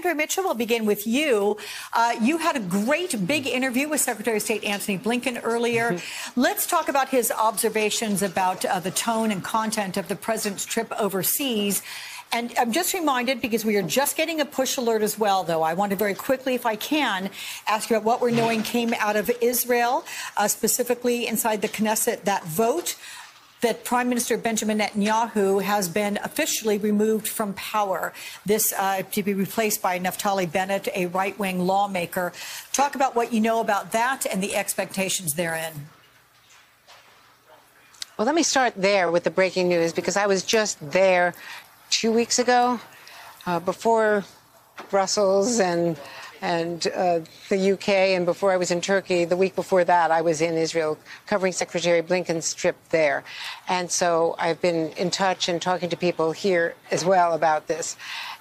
Sandra Mitchell, we'll begin with you. You had a great big interview with Secretary of State Antony Blinken earlier. Let's talk about his observations about the tone and content of the president's trip overseas. And I'm just reminded, because we are just getting a push alert as well, though, I want to very quickly, if I can, ask you about what we're knowing came out of Israel, specifically inside the Knesset, that vote that Prime Minister Benjamin Netanyahu has been officially removed from power, this to be replaced by Naftali Bennett, a right-wing lawmaker. Talk about what you know about that and the expectations therein. Well, let me start there with the breaking news, because I was just there 2 weeks ago, before Brussels and the UK, and before I was in Turkey. The week before that, I was in Israel covering Secretary Blinken's trip there. And so I've been in touch and talking to people here as well about this.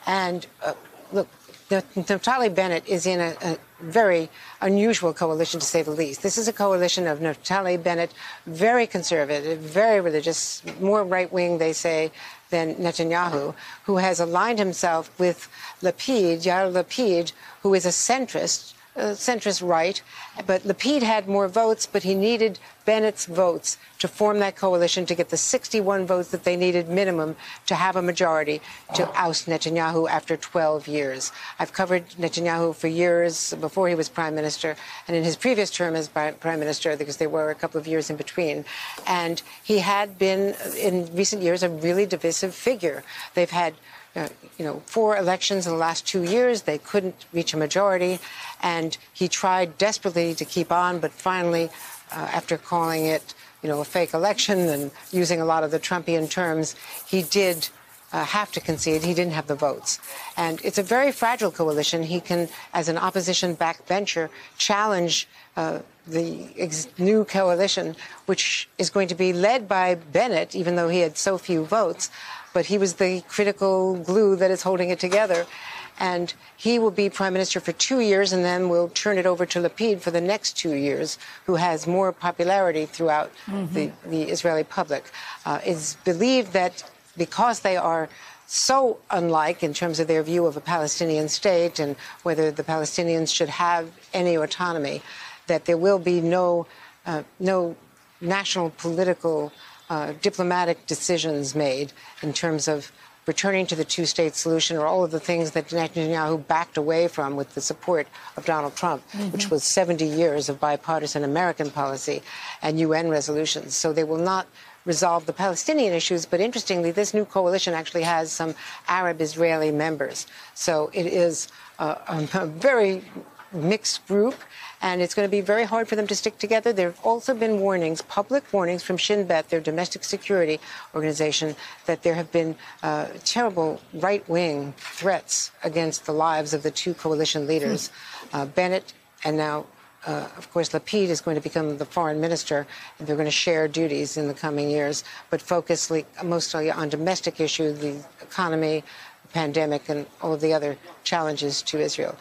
And look, Naftali Bennett is in a very unusual coalition, to say the least. This is a coalition of Naftali Bennett, very conservative, very religious, more right-wing, they say, than Netanyahu, who has aligned himself with Lapid, Yair Lapid, who is a centrist right. But Lapid had more votes, but he needed Bennett's votes to form that coalition, to get the 61 votes that they needed minimum to have a majority to oust Netanyahu after 12 years. I've covered Netanyahu for years before he was prime minister, and in his previous term as prime minister, because there were a couple of years in between. And he had been, in recent years, a really divisive figure. They've had 4 elections in the last 2 years. They couldn't reach a majority, and he tried desperately to keep on, but finally, after calling it, a fake election and using a lot of the Trumpian terms, he did have to concede. He didn't have the votes. And it's a very fragile coalition. He can, as an opposition backbencher, challenge the new coalition, which is going to be led by Bennett, even though he had so few votes. But he was the critical glue that is holding it together. And he will be prime minister for 2 years, and then we'll turn it over to Lapid for the next 2 years, who has more popularity throughout the Israeli public. It's believed that because they are so unlike in terms of their view of a Palestinian state and whether the Palestinians should have any autonomy, that there will be no national political diplomatic decisions made in terms of returning to the two-state solution, or all of the things that Netanyahu backed away from with the support of Donald Trump, which was 70 years of bipartisan American policy and UN resolutions. So they will not resolve the Palestinian issues. But interestingly, this new coalition actually has some Arab-Israeli members. So it is a very mixed group, and it's going to be very hard for them to stick together. There have also been warnings, public warnings from Shin Bet, their domestic security organization, that there have been terrible right-wing threats against the lives of the two coalition leaders. Bennett, and now, of course, Lapid is going to become the foreign minister, and they're going to share duties in the coming years, but focus mostly on domestic issues, the economy, the pandemic, and all of the other challenges to Israel.